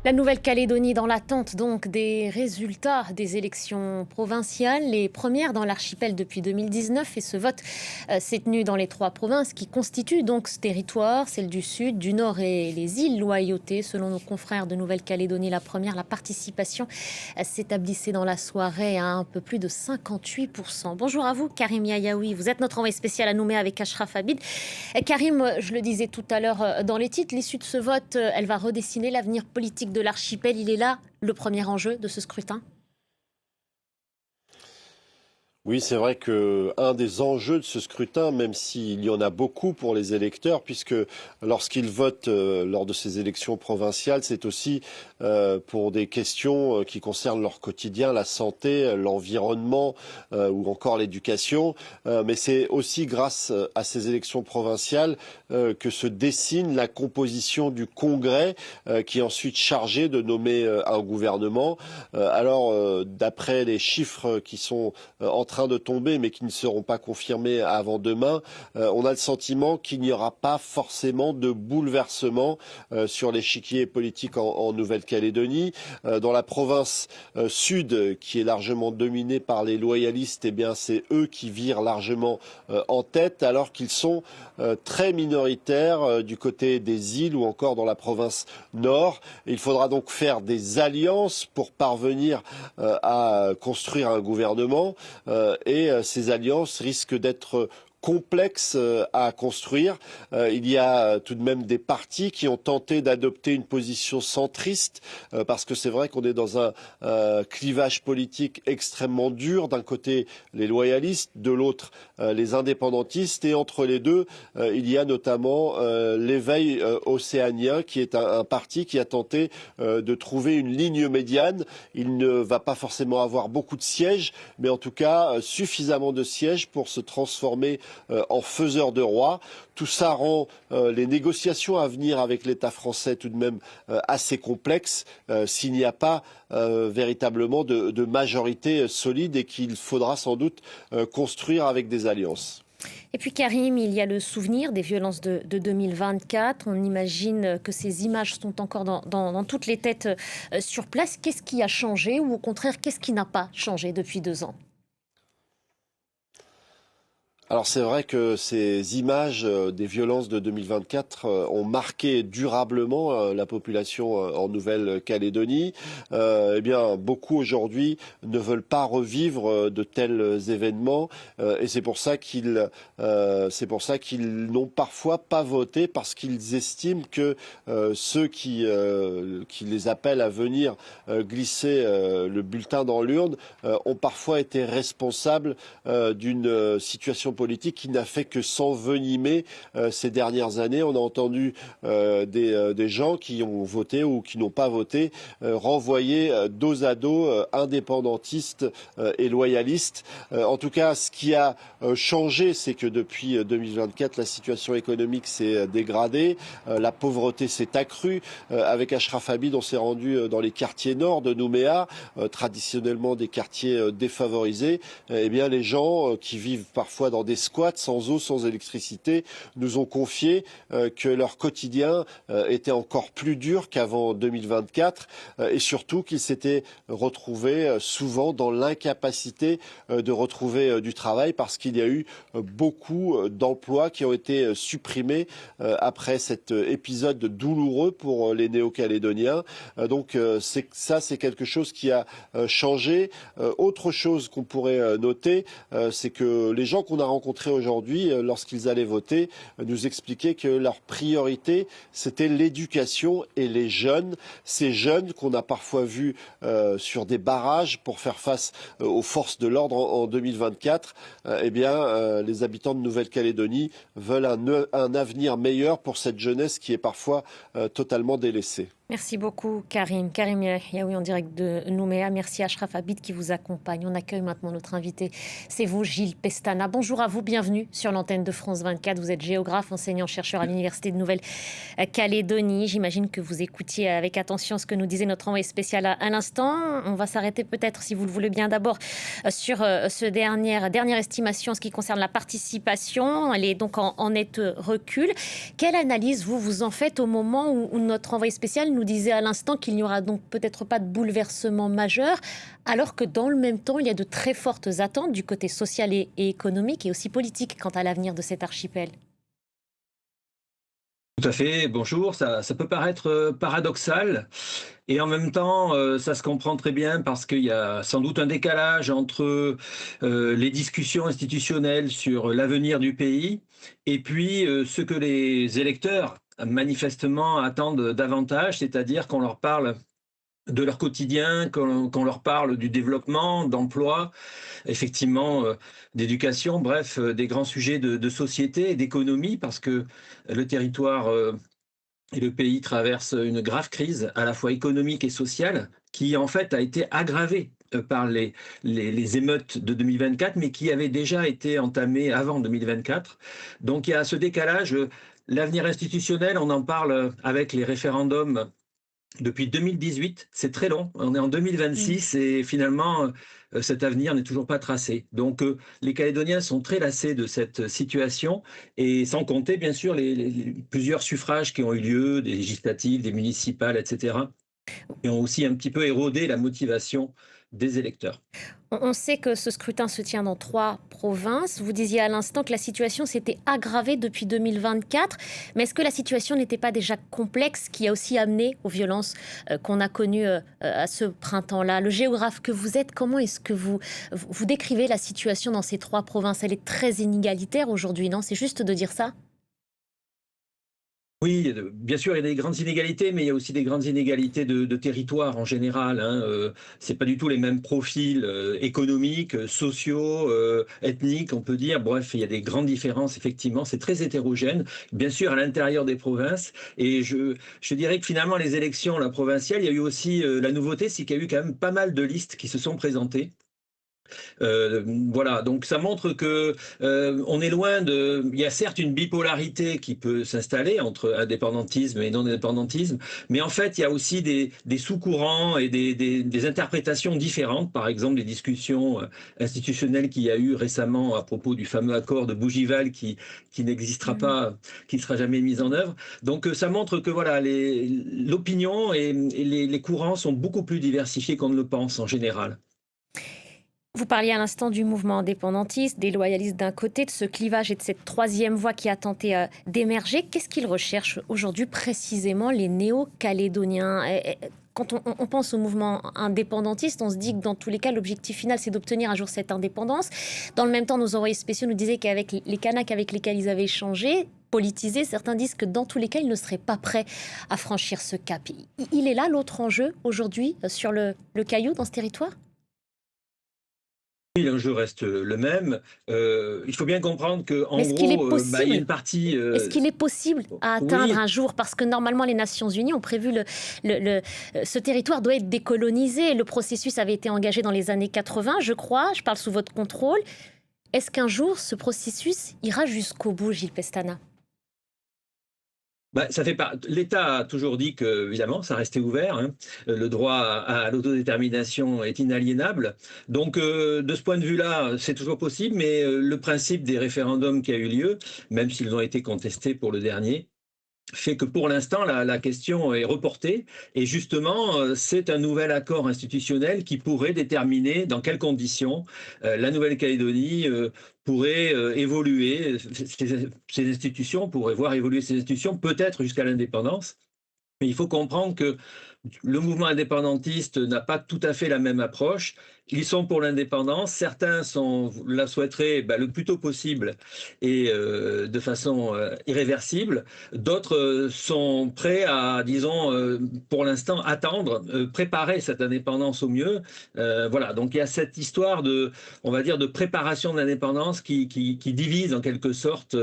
La Nouvelle-Calédonie dans l'attente donc des résultats des élections provinciales, les premières dans l'archipel depuis 2019 et ce vote s'est tenu dans les 3 provinces qui constituent donc ce territoire, celle du sud, du nord et les îles Loyauté. Selon nos confrères de Nouvelle-Calédonie, la première, la participation s'établissait dans la soirée à un peu plus de 58%. Bonjour à vous Karim Yayaoui, vous êtes notre envoyé spécial à Nouméa avec Ashraf Habib. Karim, je le disais tout à l'heure dans les titres, l'issue de ce vote, elle va redessiner l'avenir politique de l'archipel. Il est là le premier enjeu de ce scrutin. Oui, c'est vrai que un des enjeux de ce scrutin, même s'il y en a beaucoup pour les électeurs, puisque lorsqu'ils votent lors de ces élections provinciales, c'est aussi pour des questions qui concernent leur quotidien, la santé, l'environnement ou encore l'éducation. Mais c'est aussi grâce à ces élections provinciales que se dessine la composition du Congrès, qui est ensuite chargé de nommer un gouvernement. D'après les chiffres qui sont en train de tomber, mais qui ne seront pas confirmés avant demain, on a le sentiment qu'il n'y aura pas forcément de bouleversement sur l'échiquier politique en Nouvelle-Calédonie. Dans la province sud, qui est largement dominée par les loyalistes, eh bien c'est eux qui virent largement en tête, alors qu'ils sont très minoritaires du côté des îles ou encore dans la province nord. Il faudra donc faire des alliances pour parvenir à construire un gouvernement et ces alliances risquent d'être complexe à construire. Il y a tout de même des partis qui ont tenté d'adopter une position centriste, parce que c'est vrai qu'on est dans un clivage politique extrêmement dur. D'un côté, les loyalistes, de l'autre, les indépendantistes. Et entre les deux, il y a notamment l'Éveil océanien, qui est un parti qui a tenté de trouver une ligne médiane. Il ne va pas forcément avoir beaucoup de sièges, mais en tout cas suffisamment de sièges pour se transformer en faiseur de roi. Tout ça rend les négociations à venir avec l'État français tout de même assez complexes s'il n'y a pas véritablement de majorité solide et qu'il faudra sans doute construire avec des alliances. Et puis Karim, il y a le souvenir des violences de 2024. On imagine que ces images sont encore dans toutes les têtes sur place. Qu'est-ce qui a changé ou au contraire, qu'est-ce qui n'a pas changé depuis 2 ans? Alors c'est vrai que ces images des violences de 2024 ont marqué durablement la population en Nouvelle-Calédonie. Eh bien, beaucoup aujourd'hui ne veulent pas revivre de tels événements et c'est pour ça qu'ils n'ont parfois pas voté, parce qu'ils estiment que ceux qui les appellent à venir glisser le bulletin dans l'urne ont parfois été responsables d'une situation politique qui n'a fait que s'envenimer ces dernières années. On a entendu des gens qui ont voté ou qui n'ont pas voté renvoyer dos à dos indépendantistes et loyalistes. En tout cas, ce qui a changé, c'est que depuis 2024, la situation économique s'est dégradée, la pauvreté s'est accrue. Avec Ashraf Habib, on s'est rendu dans les quartiers nord de Nouméa, traditionnellement des quartiers défavorisés. Eh bien, les gens qui vivent parfois dans des squats, sans eau, sans électricité, nous ont confié que leur quotidien était encore plus dur qu'avant 2024 et surtout qu'ils s'étaient retrouvés souvent dans l'incapacité de retrouver du travail, parce qu'il y a eu beaucoup d'emplois qui ont été supprimés après cet épisode douloureux pour les Néo-Calédoniens. Donc c'est quelque chose qui a changé. Autre chose qu'on pourrait noter, c'est que les gens qu'on a rencontrés aujourd'hui, lorsqu'ils allaient voter, nous expliquaient que leur priorité, c'était l'éducation et les jeunes. Ces jeunes qu'on a parfois vus sur des barrages pour faire face aux forces de l'ordre en 2024, eh bien, les habitants de Nouvelle-Calédonie veulent un avenir meilleur pour cette jeunesse qui est parfois totalement délaissée. Merci beaucoup Karim. Karim Yaoui en direct de Nouméa. Merci Ashraf Habib qui vous accompagne. On accueille maintenant notre invité. C'est vous, Gilles Pestana. Bonjour à vous, bienvenue sur l'antenne de France 24. Vous êtes géographe, enseignant-chercheur à l'Université de Nouvelle-Calédonie. J'imagine que vous écoutiez avec attention ce que nous disait notre envoyé spécial à l'instant. On va s'arrêter peut-être, si vous le voulez bien, d'abord sur ce dernière estimation en ce qui concerne la participation. Elle est donc en net recul. Quelle analyse vous en faites au moment où notre envoyé spécial nous nous disait à l'instant qu'il n'y aura donc peut-être pas de bouleversement majeur, alors que dans le même temps, il y a de très fortes attentes du côté social et économique et aussi politique quant à l'avenir de cet archipel. Tout à fait, bonjour. Ça peut paraître paradoxal et en même temps, ça se comprend très bien parce qu'il y a sans doute un décalage entre les discussions institutionnelles sur l'avenir du pays et puis ce que les électeurs manifestement attendent davantage, c'est-à-dire qu'on leur parle de leur quotidien, qu'on leur parle du développement, d'emploi, effectivement, d'éducation, bref, des grands sujets de société et d'économie, parce que le territoire et le pays traversent une grave crise, à la fois économique et sociale, qui en fait a été aggravée par les émeutes de 2024, mais qui avait déjà été entamée avant 2024. Donc il y a ce décalage. L'avenir institutionnel, on en parle avec les référendums depuis 2018, c'est très long. On est en Mm. 2026 et finalement, cet avenir n'est toujours pas tracé. Donc, les Calédoniens sont très lassés de cette situation et sans compter, bien sûr, plusieurs suffrages qui ont eu lieu, des législatives, des municipales, etc., et ont aussi un petit peu érodé la motivation des électeurs. On sait que ce scrutin se tient dans 3 provinces. Vous disiez à l'instant que la situation s'était aggravée depuis 2024. Mais est-ce que la situation n'était pas déjà complexe, qui a aussi amené aux violences qu'on a connues à ce printemps-là? Le géographe que vous êtes, comment est-ce que vous décrivez la situation dans ces 3 provinces? Elle est très inégalitaire aujourd'hui, non? C'est juste de dire ça? Oui, bien sûr, il y a des grandes inégalités, mais il y a aussi des grandes inégalités de territoire en général, hein. C'est pas du tout les mêmes profils économiques, sociaux, ethniques, on peut dire. Bref, il y a des grandes différences, effectivement. C'est très hétérogène, bien sûr, à l'intérieur des provinces. Et je dirais que finalement, les élections, la provinciale, il y a eu aussi la nouveauté, c'est qu'il y a eu quand même pas mal de listes qui se sont présentées. Voilà, donc ça montre que on est loin de. Il y a certes une bipolarité qui peut s'installer entre indépendantisme et non-indépendantisme, mais en fait, il y a aussi des sous-courants et des interprétations différentes. Par exemple, les discussions institutionnelles qu'il y a eu récemment à propos du fameux accord de Bougival qui n'existera Mhm. pas, qui ne sera jamais mis en œuvre. Donc, ça montre que voilà, l'opinion et les courants sont beaucoup plus diversifiés qu'on ne le pense en général. Vous parliez à l'instant du mouvement indépendantiste, des loyalistes d'un côté, de ce clivage et de cette troisième voie qui a tenté d'émerger. Qu'est-ce qu'ils recherchent aujourd'hui précisément, les néo-calédoniens? Quand on pense au mouvement indépendantiste, on se dit que dans tous les cas, l'objectif final, c'est d'obtenir un jour cette indépendance. Dans le même temps, nos envoyés spéciaux nous disaient qu'avec les Kanaks avec lesquels ils avaient échangé, politisés, certains disent que dans tous les cas, ils ne seraient pas prêts à franchir ce cap. Il est là l'autre enjeu aujourd'hui sur le Caillou, dans ce territoire? Oui, l'enjeu reste le même. Il faut bien comprendre Mais qu'en est-ce qu'il est gros, il y a possible? une partie. Est-ce qu'il est possible à atteindre Oui, un jour? Parce que normalement, les Nations Unies ont prévu ce territoire doit être décolonisé. Le processus avait été engagé dans les années 80, je crois. Je parle sous votre contrôle. Est-ce qu'un jour, ce processus ira jusqu'au bout, Gilles Pestana? bah, ça fait pas. L'État a toujours dit que, évidemment, ça restait ouvert, hein. Le droit à l'autodétermination est inaliénable. Donc, de ce point de vue-là, c'est toujours possible, mais le principe des référendums qui a eu lieu, même s'ils ont été contestés pour le dernier, fait que pour l'instant, la question est reportée. Et justement, c'est un nouvel accord institutionnel qui pourrait déterminer dans quelles conditions la Nouvelle-Calédonie pourrait évoluer, ses institutions, pourrait voir évoluer ses institutions, peut-être jusqu'à l'indépendance. Mais il faut comprendre que le mouvement indépendantiste n'a pas tout à fait la même approche. Ils sont pour l'indépendance. Certains la souhaiteraient le plus tôt possible et de façon irréversible. D'autres sont prêts à, disons, pour l'instant, attendre, préparer cette indépendance au mieux. Voilà. Donc il y a cette histoire de, on va dire, de préparation de l'indépendance qui divise en quelque sorte,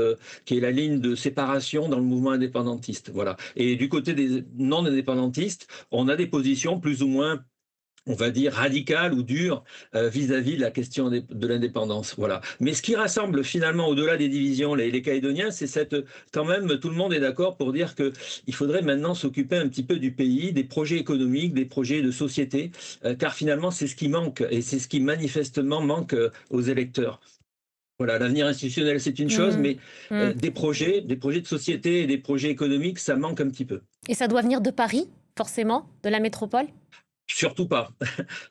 qui est la ligne de séparation dans le mouvement indépendantiste. Voilà. Et du côté des non-indépendantistes, on a des positions plus ou moins, on va dire, radicales ou dures vis-à-vis de la question de l'indépendance. Voilà. Mais ce qui rassemble finalement, au-delà des divisions, les Calédoniens, c'est quand même, tout le monde est d'accord pour dire qu'il faudrait maintenant s'occuper un petit peu du pays, des projets économiques, des projets de société, car finalement, c'est ce qui manque et c'est ce qui manifestement manque aux électeurs. Voilà, l'avenir institutionnel, c'est une chose, Hmm, mais hmm. des projets de société et des projets économiques, ça manque un petit peu. Et ça doit venir de Paris? forcément, de la métropole? Surtout pas,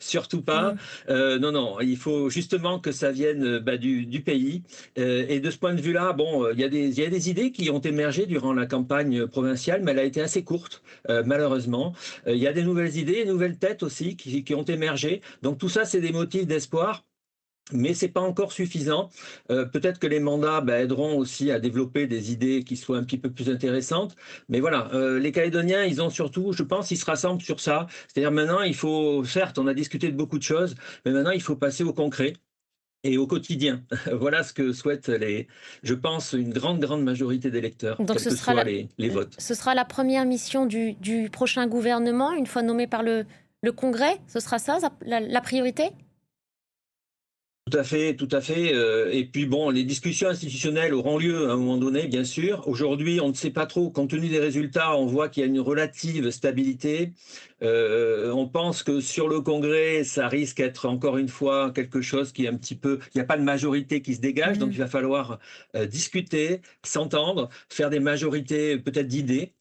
surtout pas. Mmh. Non, non, il faut justement que ça vienne du pays. Et de ce point de vue-là, bon, il y a des idées qui ont émergé durant la campagne provinciale, mais elle a été assez courte, malheureusement. Il y a des nouvelles idées, des nouvelles têtes aussi qui ont émergé. Donc tout ça, c'est des motifs d'espoir. Mais c'est pas encore suffisant. Peut-être que les mandats aideront aussi à développer des idées qui soient un petit peu plus intéressantes. Mais voilà, les Calédoniens, ils ont surtout, je pense, ils se rassemblent sur ça. C'est-à-dire maintenant, il faut, certes, on a discuté de beaucoup de choses, mais maintenant, il faut passer au concret et au quotidien. Voilà ce que souhaitent je pense, une grande majorité d'électeurs, Donc quels que soient les votes. ce sera la première mission du prochain gouvernement, une fois nommé par le Congrès? Ce sera ça, la priorité? Tout à fait, tout à fait. Et puis bon, les discussions institutionnelles auront lieu à un moment donné, bien sûr. Aujourd'hui, on ne sait pas trop, compte tenu des résultats, on voit qu'il y a une relative stabilité. On pense que sur le Congrès, ça risque d'être encore une fois quelque chose qui est un petit peu... Il n'y a pas de majorité qui se dégage, donc Mmh. il va falloir discuter, s'entendre, faire des majorités peut-être d'idées.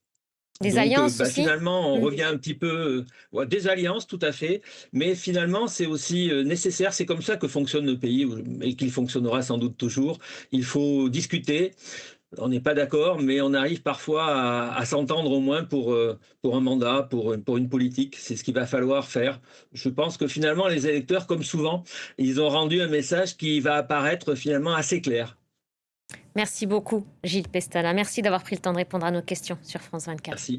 Des Donc, alliances aussi? finalement, on Mmh. revient un petit peu, ouais, des alliances, tout à fait, mais finalement, c'est aussi nécessaire. C'est comme ça que fonctionne le pays et qu'il fonctionnera sans doute toujours. Il faut discuter. On n'est pas d'accord, mais on arrive parfois à s'entendre au moins pour un mandat, pour une politique. C'est ce qu'il va falloir faire. Je pense que finalement, les électeurs, comme souvent, ils ont rendu un message qui va apparaître finalement assez clair. Merci beaucoup, Gilles Pestana. Merci d'avoir pris le temps de répondre à nos questions sur France 24. Merci.